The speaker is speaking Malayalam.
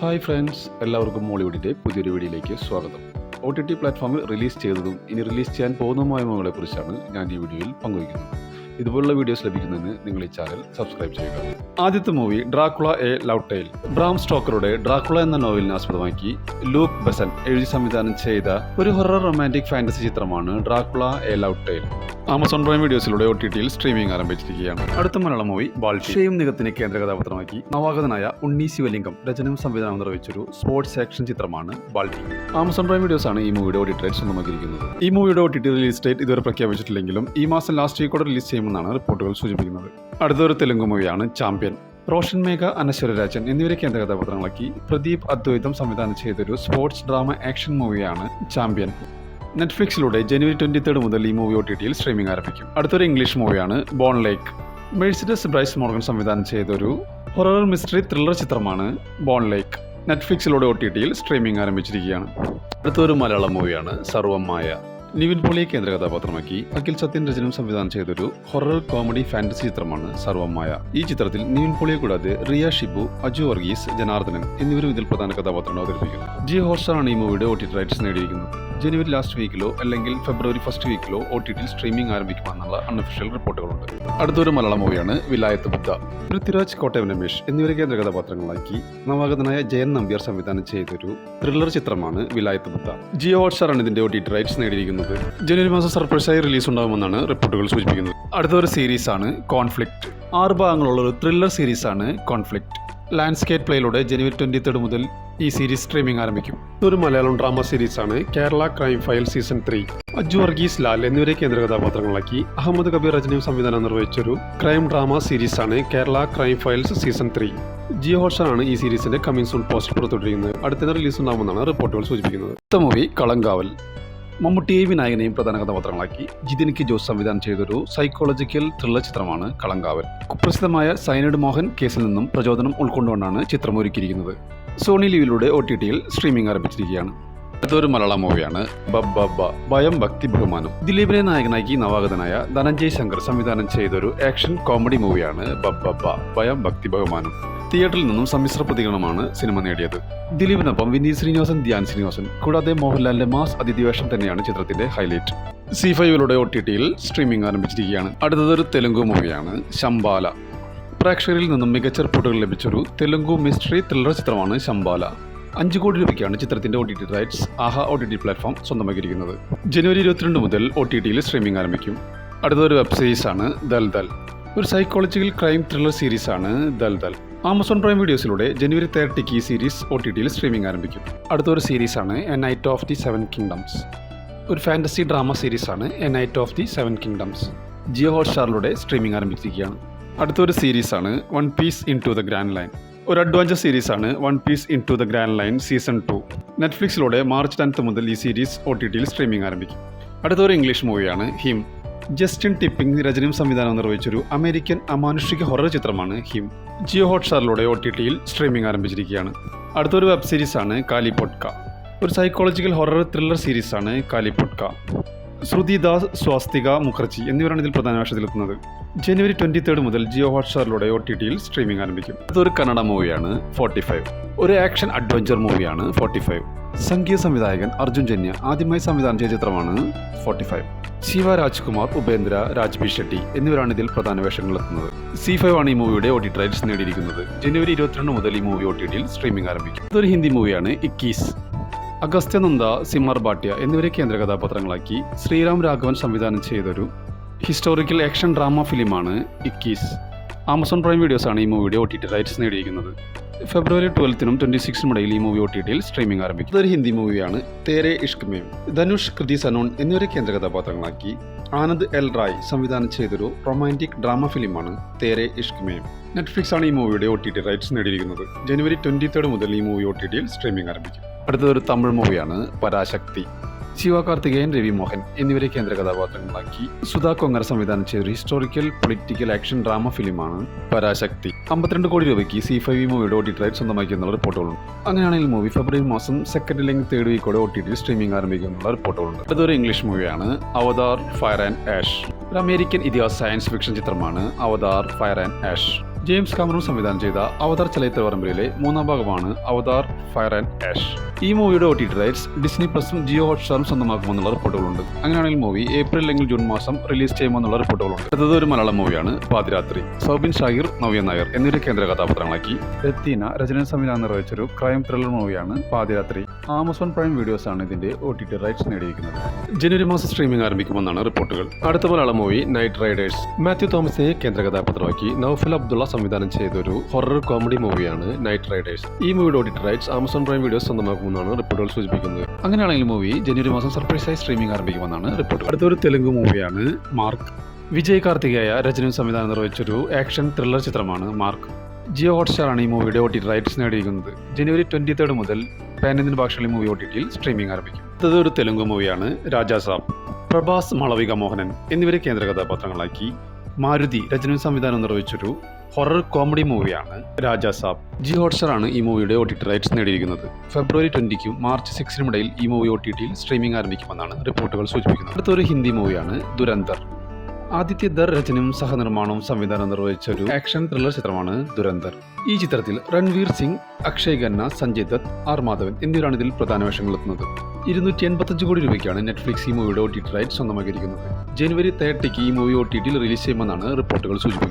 ഹായ് ഫ്രണ്ട്സ്, എല്ലാവർക്കും മോളിവുഡിൻ്റെ പുതിയൊരു വീഡിയോയിലേക്ക് സ്വാഗതം. OTT പ്ലാറ്റ്ഫോമിൽ റിലീസ് ചെയ്തതും ഇനി റിലീസ് ചെയ്യാൻ പോകുന്നതുമായ മൂവികളെക്കുറിച്ചാണ് ഞാൻ ഈ വീഡിയോയിൽ പങ്കുവയ്ക്കുന്നത്. ഇതുപോലുള്ള വീഡിയോസ് ലഭിക്കുന്നതിന് നിങ്ങൾ ഈ ചാനൽ സബ്സ്ക്രൈബ് ചെയ്യുക. ആദ്യത്തെ movie Dracula a love tale. Bram സ്റ്റോക്കറുടെ ഡ്രാക്കുള എന്ന നോവലിനെ ആസ്പദമാക്കി ലൂക്ക് ബെസൻ എഴുതി സംവിധാനം ചെയ്ത ഒരു ഹൊറർ റൊമാൻറ്റിക് ഫാന്റസി ചിത്രമാണ് Dracula a love tale. Amazon Prime വീഡിയോസിലൂടെ OTTയിൽ സ്ട്രീമിംഗ് ആരംഭിച്ചിരിക്കുകയാണ്. അടുത്ത മലയാളം മൂവി ബാൾട്ടിയും നികത്തിനെ കേന്ദ്ര കഥാപാത്രമാക്കി നവാഗതനായ ഉണ്ണി ശിവലിംഗം രചനയും സംവിധാനം നിർവഹിച്ചൊരു സ്പോർട്സ് ആക്ഷൻ ചിത്രമാണ് ബാൾട്ടി. ആമസോൺ പ്രൈം വീഡിയോസ് ആണ് ഈ മൂവിയുടെ OTT റൈറ്റ്സ് സ്വന്തമാക്കിയിരിക്കുന്നത്. ഈ മൂവിയുടെ OTT റിലീസ് ഡേറ്റ് ഇതുവരെ പ്രഖ്യാപിച്ചിട്ടില്ലെങ്കിലും ഈ മാസം ലാസ്റ്റ് വീക്കോടെ റിലീസ് ചെയ്യുമെന്നാണ് റിപ്പോർട്ടുകൾ സൂചിപ്പിക്കുന്നത്. അടുത്തൊരു തെലുങ്ക് മൂവിയാണ് ചാമ്പ്യൻ. റോഷൻ മേഘ, അനശ്വര രാജൻ എന്നിവരെ കേന്ദ്ര കഥാപാത്രങ്ങളാക്കി പ്രദീപ് അദ്വൈതം സംവിധാനം ചെയ്തൊരു സ്പോർട്സ് ഡ്രാമ ആക്ഷൻ മൂവിയാണ് ചാമ്പ്യൻ. നെറ്റ്ഫ്ലിക്സിലൂടെ ജനുവരി 23 മുതൽ ഈ മൂവി OTTയിൽ സ്ട്രീമിംഗ് ആരംഭിക്കും. അടുത്തൊരു ഇംഗ്ലീഷ് മൂവിയാണ് ബോൺ ലേക്ക്. മെഴ്സിഡസ് ബ്രൈസ് മോർഗൻ സംവിധാനം ചെയ്തൊരു ഹൊറർ മിസ്റ്ററി ത്രില്ലർ ചിത്രമാണ് ബോൺ ലേക്ക്. നെറ്റ്ഫ്ലിക്സിലൂടെ OTTയിൽ സ്ട്രീമിംഗ് ആരംഭിച്ചിരിക്കുകയാണ്. അടുത്തൊരു മലയാളം മൂവിയാണ് സർവം മായ. നിവിൻ പോളിയെ കേന്ദ്ര കഥാപാത്രമാക്കി അഖിൽ സത്യൻ രചനയും സംവിധാനം ചെയ്തൊരു ഹൊറർ കോമഡി ഫാന്റസി ചിത്രമാണ് സർവം മായ. ഈ ചിത്രത്തിൽ നിവിൻ പോളിയെ കൂടാതെ റിയ ഷിബു, അജു വർഗീസ്, ജനാർദ്ദനൻ എന്നിവരും ഇതിൽ പ്രധാന കഥാപാത്രങ്ങൾ അവതരിപ്പിക്കുന്നു. ജിയോ ഹോട്ട്സ്റ്റാറാണ് ഈ മൂവിയുടെ OTT റൈറ്റ്സ് നേടിയിരിക്കുന്നത്. ജനുവരി ലാസ്റ്റ് വീക്കിലോ അല്ലെങ്കിൽ ഫെബ്രുവരി ഫസ്റ്റ് വീക്കിലോ OTTയിൽ സ്ട്രീമിംഗ് ആരംഭിക്കുമെന്നുള്ള അൺഒഫീഷ്യൽ റിപ്പോർട്ടുകളുണ്ട്. അടുത്തൊരു മലയാളം മൂവിയാണ് വിലായത്ത് ബുദ്ധ. പൃഥ്വിരാജ്, കോട്ടയം രമേശ് എന്നിവരെ കേന്ദ്ര കഥാപാത്രങ്ങളാക്കി നവാഗതനായ ജയൻ നമ്പ്യാർ സംവിധാനം ചെയ്തൊരു ത്രില്ലർ ചിത്രമാണ് വിലായത്ത് ബുദ്ധ. ജിയോ ഹോട്ട്സ്റ്റാറാണ് ഇതിന്റെ OTT റൈറ്റ്സ് നേടിയിരിക്കുന്നത്. ജനുവരി മാസം സർപ്രൈസായി റിലീസ് ഉണ്ടാകുമെന്നാണ് റിപ്പോർട്ടുകൾ സൂചിപ്പിക്കുന്നത്. അടുത്തൊരു സീരീസാണ് കോൺഫ്ലിക്റ്റ്. 6 ഭാഗങ്ങളുള്ള ഒരു ത്രില്ലർ സീരീസാണ് കോൺഫ്ലിക്റ്റ്. ലാൻഡ്സ്കേപ്പ് പ്ലേയിലൂടെ ജനുവരി 23 മുതൽ ഈ സീരീസ് സ്ട്രീമിംഗ് ആരംഭിക്കും. ഇതൊരു മലയാളം ഡ്രാമ സീരീസാണ് Kerala crime file season 3. Aju Varghese, Lal എന്നിവരെ കേന്ദ്ര കഥാപാത്രങ്ങളാക്കി അഹമ്മദ് കബീർ രചനയും സംവിധാനം നിർവഹിച്ചൊരു ക്രൈം ഡ്രാമ സീരീസാണ് Kerala crime files season 3. Jio ഹോട്ട്സ്റ്റാറാണ് ഈ സീരീസിന്റെ കമ്മിങ് സൂൺ പോസ്റ്റർ പുറത്തുവിട്ടിരിക്കുന്നത്. അടുത്ത റിലീസ് ഉണ്ടാകുമെന്നാണ് റിപ്പോർട്ടുകൾ സൂചിപ്പിക്കുന്നത്. അടുത്ത മൂവി കളങ്കാവൽ. മമ്മൂട്ടിയെയും വിനായകനെയും പ്രധാന കഥാപാത്രങ്ങളാക്കി ജിതിൻ കെ ജോസ് സംവിധാനം ചെയ്തൊരു സൈക്കോളജിക്കൽ ത്രില്ലർ ചിത്രമാണ് കളങ്കാവൽ. കുപ്രസിദ്ധമായ സൈനഡ് മോഹൻ കേസിൽ നിന്നും പ്രചോദനം ഉൾക്കൊണ്ടുകൊണ്ടാണ് ചിത്രം ഒരുക്കിയിരിക്കുന്നത്. സോണി ലീവിലൂടെ OTTയിൽ സ്ട്രീമിംഗ് ആരംഭിച്ചിരിക്കുകയാണ്. അടുത്തൊരു മലയാളം മൂവിയാണ് ബബ്ബ ഭയം ഭക്തി ബഹുമാനം. ദിലീപിനെ നായകനാക്കി നവാഗതനായ ധനഞ്ജയ് ശങ്കർ സംവിധാനം ചെയ്തൊരു ആക്ഷൻ കോമഡി മൂവിയാണ് ബബ്ബ ഭയം ഭക്തി ബഹുമാനം. തിയേറ്ററിൽ നിന്നും സമ്മിശ്ര പ്രതികരണമാണ് സിനിമ നേടിയത്. ദിലീപിനൊപ്പം വിനീത് ശ്രീനിവാസൻ, ധ്യാൻ ശ്രീനിവാസൻ കൂടാതെ മോഹൻലാലിന്റെ മാസ് അതിഥിവേഷം തന്നെയാണ് ചിത്രത്തിന്റെ ഹൈലൈറ്റ്. C5 OTTയിൽ സ്ട്രീമിംഗ് ആരംഭിച്ചിരിക്കുകയാണ്. അടുത്തതൊരു തെലുങ്ക് മൂവിയാണ് ശംബാല. പ്രേക്ഷകരിൽ നിന്നും മികച്ച റിപ്പോർട്ടുകൾ ലഭിച്ചൊരു തെലുങ്ക് മിസ്റ്ററി ത്രില്ലർ ചിത്രമാണ് ശംബാല. 5 കോടി രൂപയ്ക്കാണ് ചിത്രത്തിന്റെ OTT റൈറ്റ്സ് ആഹ OTT പ്ലാറ്റ്ഫോം സ്വന്തമാക്കിയിരിക്കുന്നത്. ജനുവരി 22 മുതൽ OTTയിൽ സ്ട്രീമിംഗ് ആരംഭിക്കും. അടുത്തൊരു വെബ് സീരീസാണ് ദൽദൽ. ഒരു സൈക്കോളജിക്കൽ ക്രൈം ത്രില്ലർ സീരീസാണ് ദൽദൽ. ആമസോൺ പ്രൈം വീഡിയോസിലൂടെ ജനുവരി 30 ഈ സീരീസ് OTTയിൽ സ്ട്രീമിംഗ് ആരംഭിക്കും. അടുത്തൊരു സീരീസാണ് a knight of the 7 kingdoms. ഒരു ഫാന്റസി ഡ്രാമ സീരീസാണ് a knight of the 7 kingdoms. Jio ഹോട്ട്സ്റ്റാറിലൂടെ സ്ട്രീമിംഗ് ആരംഭിച്ചിരിക്കുകയാണ്. അടുത്തൊരു സീരീസാണ് one piece into the grand line. ഒരു അഡ്വഞ്ചർ സീരീസാണ് one piece into the grand line season 2. നെറ്റ്ഫ്ലിക്സിലൂടെ മാർച്ച് 10 മുതൽ ഈ സീരീസ് OTTയിൽ സ്ട്രീമിംഗ് ആരംഭിക്കും. അടുത്തൊരു ഇംഗ്ലീഷ് മൂവിയാണ് ഹിം. ജസ്റ്റിൻ ടിപ്പിംഗ് രചനയും സംവിധാനം നിർവഹിച്ചൊരു അമേരിക്കൻ അമാനുഷിക ഹൊറർ ചിത്രമാണ് ഹിം. ജിയോ ഹോട്ട്സ്റ്റാറിലൂടെ OTTയിൽ സ്ട്രീമിംഗ് ആരംഭിച്ചിരിക്കുകയാണ്. അടുത്തൊരു വെബ് സീരീസാണ് കാലിപ്പൊട്ക. ഒരു സൈക്കോളജിക്കൽ ഹൊറർ ത്രില്ലർ സീരീസാണ് കാലിപ്പൊട്ക. ശ്രുതി ദാസ്, സ്വാസ്തിക മുഖർജി എന്നിവരാണ് ഇതിൽ പ്രധാന വേഷത്തിലെത്തുന്നത്. ജനുവരി 23 മുതൽ ജിയോ ഹോട്ട്സ്റ്റാറിലൂടെ OTTയിൽ സ്ട്രീമിംഗ് ആരംഭിക്കും. അതൊരു കന്നഡ മൂവിയാണ് 45. ഒരു ആക്ഷൻ അഡ്വഞ്ചർ മൂവിയാണ് 45. സംഗീത സംവിധായകൻ അർജുൻ ജന്യ ആദ്യമായി സംവിധാനം ചെയ്ത ചിത്രമാണ് 45. ശിവ രാജ്കുമാർ, ഉപേന്ദ്ര, രാജ്ബി ഷെട്ടി എന്നിവരാണ് ഇതിൽ പ്രധാന വേഷങ്ങളിലെത്തുന്നത്. C5 ആണ് ഈ മൂവിയുടെ OTT റൈറ്റ്സ് നേടിയിരിക്കുന്നത്. ജനുവരി 22 മുതൽ ഈ മൂവി OTTയിൽ സ്ട്രീമിംഗ് ആരംഭിക്കും. ഇതൊരു ഹിന്ദി മൂവിയാണ് ഇക്കീസ്. അഗസ്ത്യ നന്ദ, സിമർ ഭാട്ടിയ എന്നിവരെ കേന്ദ്ര കഥാപാത്രങ്ങളാക്കി ശ്രീറാം രാഘവൻ സംവിധാനം ചെയ്തൊരു ഹിസ്റ്റോറിക്കൽ ആക്ഷൻ ഡ്രാമ ഫിലിമാണ് ഇക്കീസ്. ആമസോൺ പ്രൈം വീഡിയോസാണ് ഈ മൂവിയുടെ OTT റൈറ്റ്സ് നേടിയിരിക്കുന്നത്. ഫെബ്രുവരി 12 26 ഇടയിൽ ഈ മൂവി OTTയിൽ സ്ട്രീമിംഗ് ആരംഭിക്കും. ഇതൊരു ഹിന്ദി മൂവിയാണ് തേരെ ഇഷ്ക് മേം. ധനുഷ്, കൃതി സനോൺ എന്നിവരെ കേന്ദ്ര കഥാപാത്രങ്ങളാക്കി ആനന്ദ് എൽ റായ് സംവിധാനം ചെയ്തൊരു റൊമാൻറ്റിക് ഡ്രാമ ഫിലിമാണ് തേരെ ഇഷ്ക് മേം. നെറ്റ്ഫ്ലിക്സ് ആണ് ഈ മൂവിയുടെ OTT റൈറ്റ്സ് നേടിയിരിക്കുന്നത്. ജനുവരി 23 മുതൽ ഈ മൂവി OTTയിൽ സ്ട്രീമിംഗ് ആരംഭിക്കും. അടുത്തതൊരു തമിഴ് മൂവിയാണ് പരാശക്തി. ശിവകാർത്തികേയൻ, രവി മോഹൻ എന്നിവരെ കേന്ദ്ര കഥാപാത്രങ്ങളാക്കി സുധാ കൊങ്ങർ സംവിധാനം ചെയ്ത ഹിസ്റ്റോറിക്കൽ പൊളിറ്റിക്കൽ ആക്ഷൻ ഡ്രാമ ഫിലിമാണ് പരാശക്തി. 52 കോടി രൂപയ്ക്ക് C5 മൂവിയുടെ OTT റൈറ്റ് സ്വന്തമാക്കി എന്നുള്ള റിപ്പോർട്ടുകളുണ്ട്. അങ്ങനെയാണെങ്കിൽ മൂവി ഫെബ്രുവരി മാസം സെക്കൻഡ് അല്ലെങ്കിൽ തേർഡ് വീക്കോടെ OTTയിൽ സ്ട്രീമിംഗ് ആരംഭിക്കുമെന്നുള്ള റിപ്പോർട്ടുകളുണ്ട്. അതൊരു ഇംഗ്ലീഷ് മൂവിയാണ് അവതാർ ഫയർ ആൻഡ് ആഷ്. ഒരു അമേരിക്കൻ ഇതിഹാസ സയൻസ് ഫിക്ഷൻ ചിത്രമാണ് Avatar fire and ash. James Cameron സംവിധാനം ചെയ്ത അവതാർ ചലച്ചിത്രപരമ്പരയിലെ മൂന്നാം ഭാഗമാണ് അവതാർ ഫയർ ആൻഡ് ആഷ്. ഈ മൂവിയുടെ OTT റൈറ്റ്സ് ഡിസ്നി പ്ലസും ജിയോ ഹോട്ട്സ്റ്റാറും സ്വന്തമാക്കുമെന്നുള്ള റിപ്പോർട്ടുകളുണ്ട്. അങ്ങനെയാണെങ്കിൽ മൂവി ഏപ്രിൽ അല്ലെങ്കിൽ ജൂൺ മാസം റിലീസ് ചെയ്യുമെന്നുള്ള റിപ്പോർട്ടുകളുണ്ട്. അടുത്തത് ഒരു മലയാളം മൂവിയാണ് പാതിരാത്രി. സൗബിൻ ഷാഹിർ, നവ്യ നായർ എന്നിവരെ കേന്ദ്ര കഥാപാത്രങ്ങളാക്കി രത്തീന രചന സംവിധാനം നിർവഹിച്ചൊരു ക്രൈം ത്രില്ലർ മൂവിയാണ് പാതിരാത്രി. ആമസോൺ പ്രൈം വീഡിയോസ് ആണ് ഇതിന്റെ OTT റൈറ്റ്സ് നേടിയിരിക്കുന്നത്. ജനുവരി മാസം സ്ട്രീമിംഗ് ആരംഭിക്കുമെന്നാണ് റിപ്പോർട്ടുകൾ. അടുത്ത Malayalam movie night riders. Mathew തോമസിനെ കേന്ദ്ര കഥാപാത്രമാക്കി നൗഫൽ അബ്ദുള്ള സംവിധാനം ചെയ്തൊരു ഹൊറർ കോമഡി മൂവിയാണ് നൈറ്റ് റൈഡേഴ്സ്. ഈ മൂവിയുടെ OTT rights Amazon Prime videos സ്വന്തമാക്കുമെന്നാണ് റിപ്പോർട്ടുകൾ സൂചിപ്പിക്കുന്നത്. അങ്ങനെയാണെങ്കിൽ മൂവി ജനുവരി മാസം സർപ്രൈസായി സ്ട്രീമിംഗ് ആരംഭിക്കുമെന്നാണ് റിപ്പോർട്ട്. അടുത്തൊരു തെലുങ്ക് മൂവിയാണ് മാർക്ക്. വിജയ് കാർത്തികേയ രചനയും സംവിധാനം നിർവഹിച്ചൊരു ആക്ഷൻ ത്രില്ലർ ചിത്രമാണ് മാർക്ക്. ജിയോ ഹോട്ട്സ്റ്റാറാണ് ഈ മൂവിയുടെ OTT റൈറ്റ്സ് നേടിയിരിക്കുന്നത്. ജനുവരി 23 മുതൽ പാൻ ഇന്ത്യൻ ഭാഷകളിൽ മൂവി OTTയിൽ സ്ട്രീമിംഗ് ആരംഭിക്കും. അടുത്തത് ഒരു തെലുങ്ക് മൂവിയാണ് രാജാ സാബ്. പ്രഭാസ്, മാളവിക മോഹനൻ എന്നിവരെ കേന്ദ്ര കഥാപാത്രങ്ങളാക്കി മാരുതി രചനയും സംവിധാനം നിർവഹിച്ചൊരു ഹൊറർ കോമഡി മൂവിയാണ് രാജാ സാബ്. ജിയോ ഹോട്ട്സ്റ്റാറാണ് ഈ മൂവിയുടെ OTT റൈറ്റ്സ് നേടിയിരിക്കുന്നത്. ഫെബ്രുവരി 20 മാർച്ച് 6 ഇടയിൽ ഈ മൂവി OTTയിൽ സ്ട്രീമിംഗ് ആരംഭിക്കുമെന്നാണ് റിപ്പോർട്ടുകൾ സൂചിപ്പിക്കുന്നത്. അടുത്തൊരു ഹിന്ദി മൂവിയാണ് ദുരന്തർ. ആദിത്യ ദർ രചനയും സഹനിർമ്മാണവും സംവിധാനം നിർവഹിച്ച ഒരു ആക്ഷൻ ത്രില്ലർ ചിത്രമാണ് ദുരന്തർ. ഈ ചിത്രത്തിൽ രൺവീർ സിംഗ്, അക്ഷയ് ഖന്ന, സഞ്ജയ് ദത്ത്, ആർ മാധവൻ എന്നിവരാണ് ഇതിൽ പ്രധാന വേഷങ്ങളെത്തുന്നത്. 285 കോടി രൂപയ്ക്കാണ് നെറ്റ്ഫ്ലിക്സ് ഈ മൂവിയുടെ OTT റൈറ്റ്സ് സ്വന്തമാക്കിയിരിക്കുന്നത്. ജനുവരി 30 ഈ മൂവി OTTയിൽ റിലീസ് ചെയ്യുമെന്നാണ് റിപ്പോർട്ടുകൾ സൂചിപ്പിക്കുന്നത്.